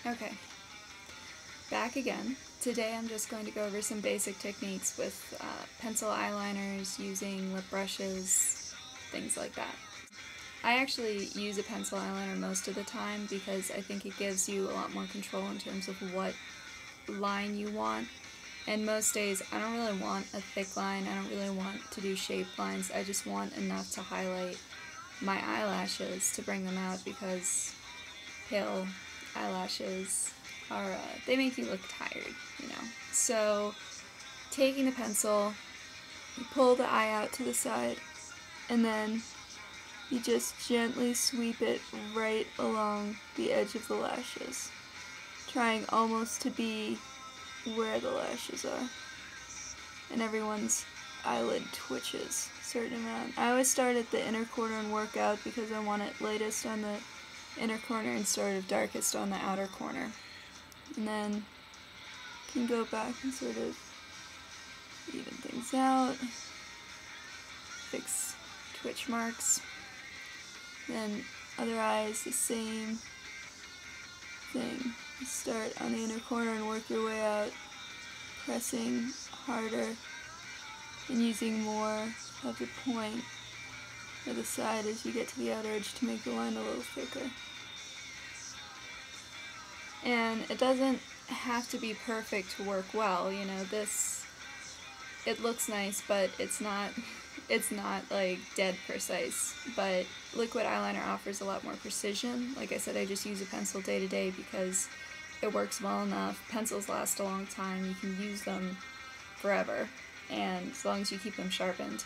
Okay, back again. Today I'm just going to go over some basic techniques with pencil eyeliners, using lip brushes, things like that. I actually use a pencil eyeliner most of the time because I think it gives you a lot more control in terms of what line you want. And most days I don't really want a thick line, I don't really want to do shaped lines, I just want enough to highlight my eyelashes to bring them out because pale eyelashes are, they make you look tired, you know. So taking the pencil, you pull the eye out to the side, and then you just gently sweep it right along the edge of the lashes, trying almost to be where the lashes are. And everyone's eyelid twitches a certain amount. I always start at the inner corner and work out because I want it lightest on the inner corner and sort of darkest on the outer corner. And then you can go back and sort of even things out, fix twitch marks. Then other eyes, the same thing. Start on the inner corner and work your way out, pressing harder and using more of the point or the side as you get to the outer edge to make the line a little thicker. And it doesn't have to be perfect to work well, you know, it looks nice, but it's not like dead precise. But liquid eyeliner offers a lot more precision. Like I said, I just use a pencil day to day because it works well enough. Pencils last a long time, you can use them forever, and as long as you keep them sharpened.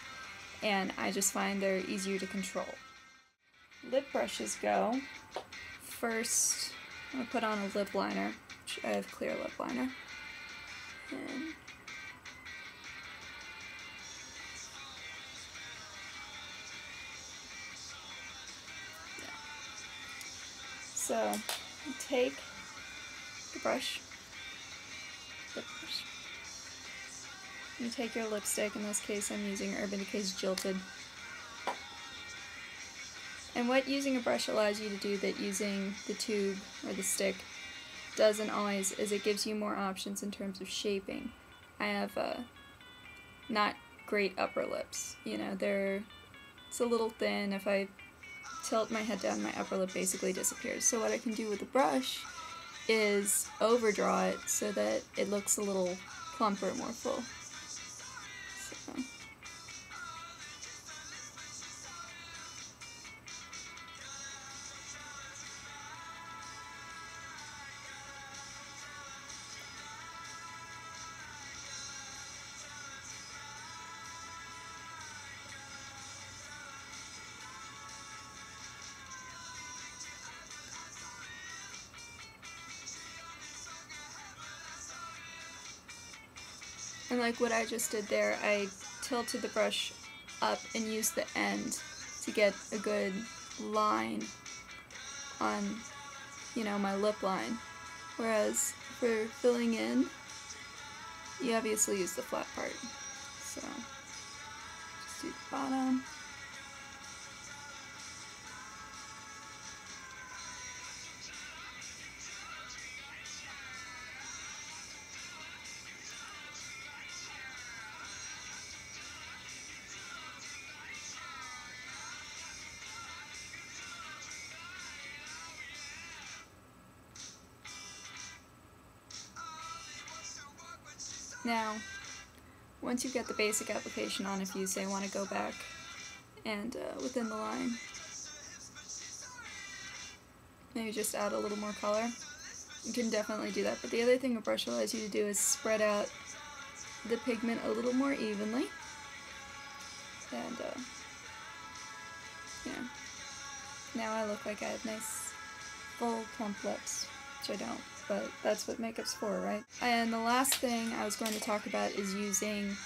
And I just find they're easier to control. Lip brushes go. First, I'm going to put on a lip liner, which I have clear lip liner. And so you take the brush, lip brush. You take your lipstick, in this case I'm using Urban Decay's Jilted. And what using a brush allows you to do that using the tube or the stick doesn't always is it gives you more options in terms of shaping. I have not great upper lips, you know, it's a little thin. If I tilt my head down, my upper lip basically disappears. So what I can do with the brush is overdraw it so that it looks a little plumper, more full. So. And like what I just did there, I tilted the brush up and used the end to get a good line on, you know, my lip line. Whereas for filling in, you obviously use the flat part. So just do the bottom. Now, once you get the basic application on, if you say want to go back and within the line, maybe just add a little more color, you can definitely do that. But the other thing a brush allows you to do is spread out the pigment a little more evenly. And, you know, now I look like I have nice, full, plump lips, which I don't. But that's what makeup's for, right? And the last thing I was going to talk about is using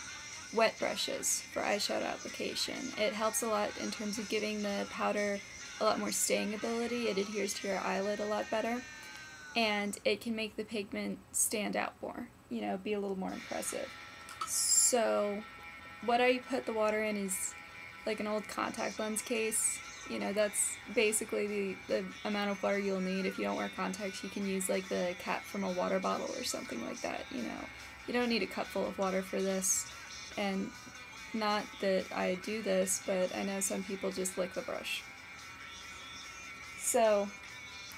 wet brushes for eyeshadow application. It helps a lot in terms of giving the powder a lot more staying ability. It adheres to your eyelid a lot better, and it can make the pigment stand out more, you know, be a little more impressive. So what I put the water in is like an old contact lens case you know, that's basically the amount of water you'll need. If you don't wear contacts, you can use like the cap from a water bottle or something like that, you know. You don't need a cup full of water for this, and not that I do this, but I know some people just lick the brush. So,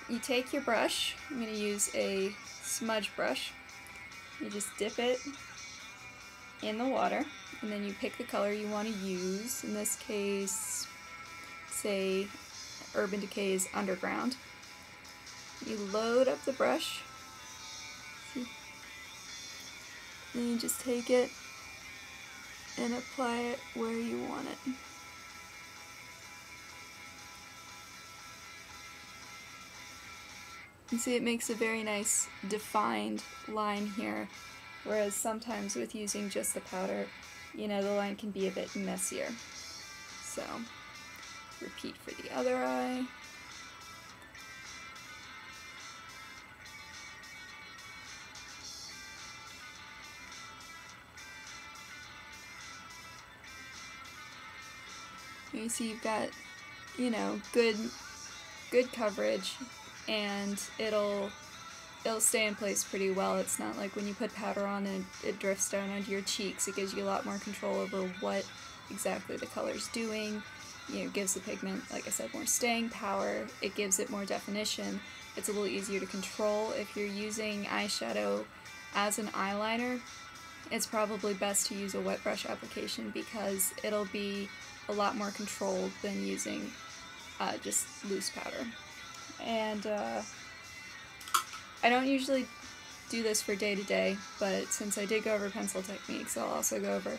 you take your brush, I'm going to use a smudge brush, you just dip it in the water, and then you pick the color you want to use. In this case, say Urban Decay's Underground. You load up the brush, then you just take it and apply it where you want it. You see it makes a very nice defined line here, whereas sometimes with using just the powder, you know, the line can be a bit messier. So, repeat for the other eye. You see you've got, you know, good coverage, and it'll stay in place pretty well. It's not like when you put powder on and it drifts down onto your cheeks. It gives you a lot more control over what exactly the color's doing. You know, it gives the pigment, like I said, more staying power. It gives it more definition. It's a little easier to control. If you're using eyeshadow as an eyeliner, it's probably best to use a wet brush application because it'll be a lot more controlled than using just loose powder. And I don't usually do this for day to day, but since I did go over pencil techniques, I'll also go over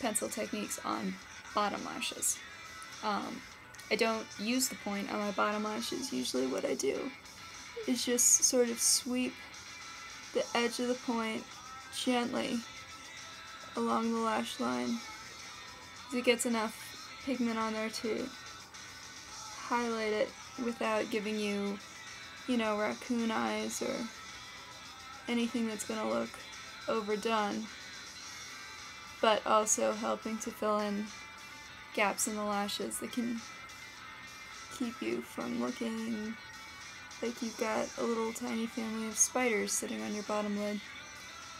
pencil techniques on bottom lashes. I don't use the point on my bottom lashes. Usually what I do is just sort of sweep the edge of the point gently along the lash line, as it gets enough pigment on there to highlight it without giving you, you know, raccoon eyes or anything that's going to look overdone, but also helping to fill in gaps in the lashes that can keep you from looking like you've got a little tiny family of spiders sitting on your bottom lid.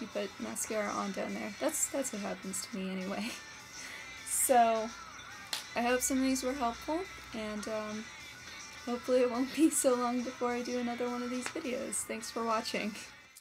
You put mascara on down there. That's what happens to me anyway. So, I hope some of these were helpful, and hopefully it won't be so long before I do another one of these videos. Thanks for watching.